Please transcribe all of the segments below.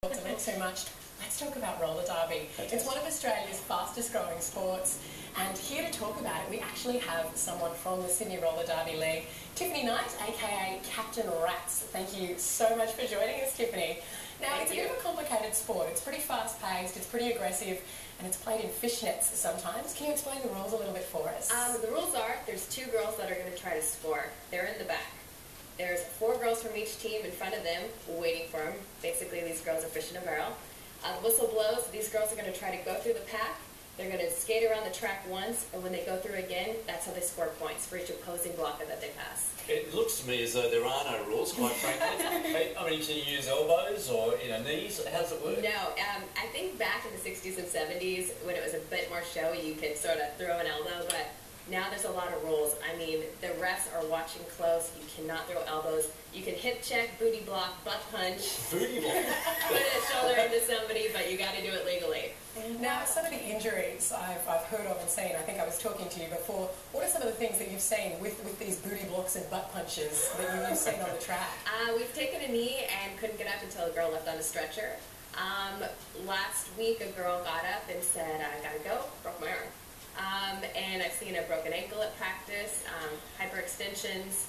Too much. Let's talk about roller derby. It's one of Australia's fastest growing sports, and here to talk about it we actually have someone from the Sydney Roller Derby League, Tiffany Knight, aka Captain Ratz. Thank you so much for joining us, Tiffany. Now, it's a bit of a complicated sport. It's pretty fast paced, it's pretty aggressive, and it's played in fishnets sometimes. Can you explain the rules a little bit for us? The rules are, there's two girls that are going to try to score. They're in the back. There's 4 girls from each team in front of them waiting for them. Basically, these girls are fishing a barrel. The whistle blows. These girls are going to try to go through the pack. They're going to skate around the track once, and when they go through again, that's how they score points for each opposing blocker that they pass. It looks to me as though there are no rules, quite frankly. I mean, can you use elbows or knees? How does it work? No, I think back in the 60s and 70s, when it was a bit more showy, you could sort of throw an elbow, but now there's a lot of rules. I mean, the refs are watching close. You cannot throw elbows. You can hip check, booty block, butt punch. Booty block? Put a shoulder into somebody, but you got to do it legally. Now, some of the injuries I've heard of and seen, I think I was talking to you before, what are some of the things that you've seen with these booty blocks and butt punches that you've seen on the track? We've taken a knee and couldn't get up until a girl left on a stretcher. Last week, a girl got up and said, I gotta go, broke my arm. And I've seen a broken ankle at practice, hyperextensions.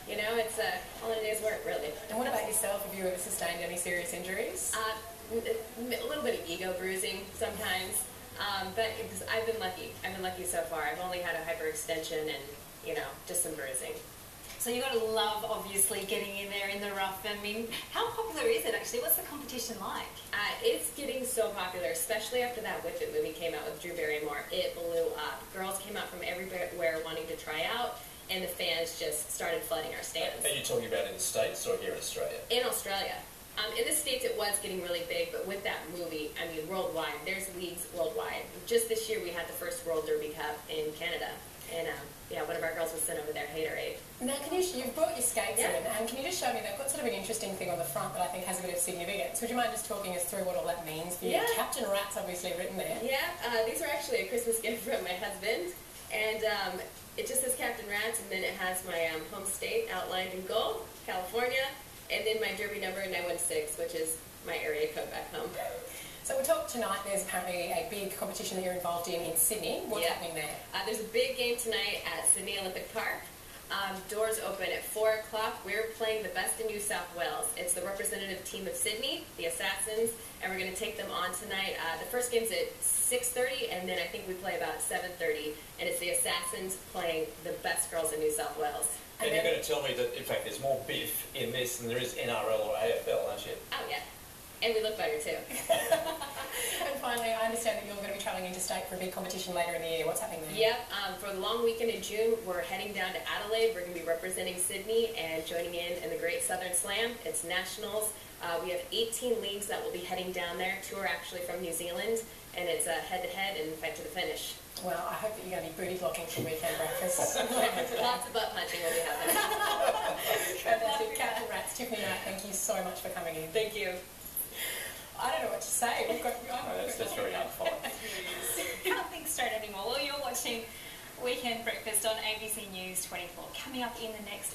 You know, it's all in a day's work, really. And what about yourself? Have you ever sustained any serious injuries? A little bit of ego bruising sometimes, but I've been lucky. I've been lucky so far. I've only had a hyperextension and, you know, just some bruising. So you've got to love, obviously, getting in there in the rough. I mean, how popular is it, actually? What's the competition like? It's getting so popular, especially after that Whip It movie came out with Drew Barrymore. It blew up. Girls came out from everywhere wanting to try out, and the fans just started flooding our stands. Are you talking about in the States or here in Australia? In Australia. In the States, it was getting really big, but with that movie, I mean, worldwide, there's leagues worldwide. Just this year, we had the first World Derby Cup in Canada. And, yeah, one of our girls was sent over there, Haterade. Now, you've brought your skates in, and can you just show me, they've got sort of an interesting thing on the front that I think has a bit of significance. Would you mind just talking us through what all that means for you? Yeah. Captain Ratz, obviously, written there. Yeah, these were actually a Christmas gift from my husband. And it just says Captain Ratz, and then it has my home state outlined in gold, California, and then my Derby number 916, which is my area code back home. So we talked tonight, there's apparently a big competition that you're involved in Sydney. What's happening there? There's a big game tonight at Sydney Olympic Park. Doors open at 4 o'clock. We're playing the best in New South Wales. It's the representative team of Sydney, the Assassins, and we're going to take them on tonight. The first game's at 6:30, and then I think we play about 7:30, and it's the Assassins playing the best girls in New South Wales. And you're going to tell me that, in fact, there's more biff in this than there is NRL or AFL, aren't you? Oh, yeah. And we look better, too. And finally, I understand that you're going to be travelling interstate for a big competition later in the year. What's happening there? Yep. For the long weekend in June, we're heading down to Adelaide. We're going to be representing Sydney and joining in the Great Southern Slam. It's nationals. We have 18 leagues that will be heading down there. 2 are actually from New Zealand, and it's a head-to-head and fight to the finish. Well, I hope that you're going to be booty blocking for weekend breakfast. Lots of butt punching will be happening. Fantastic. Captain Ratz, Tiffany Knight, thank you so much for coming in. Thank you. I don't know what to say. We've got, That's very unfine. Can't think straight anymore. Well, you're watching Weekend Breakfast on ABC News 24. Coming up in the next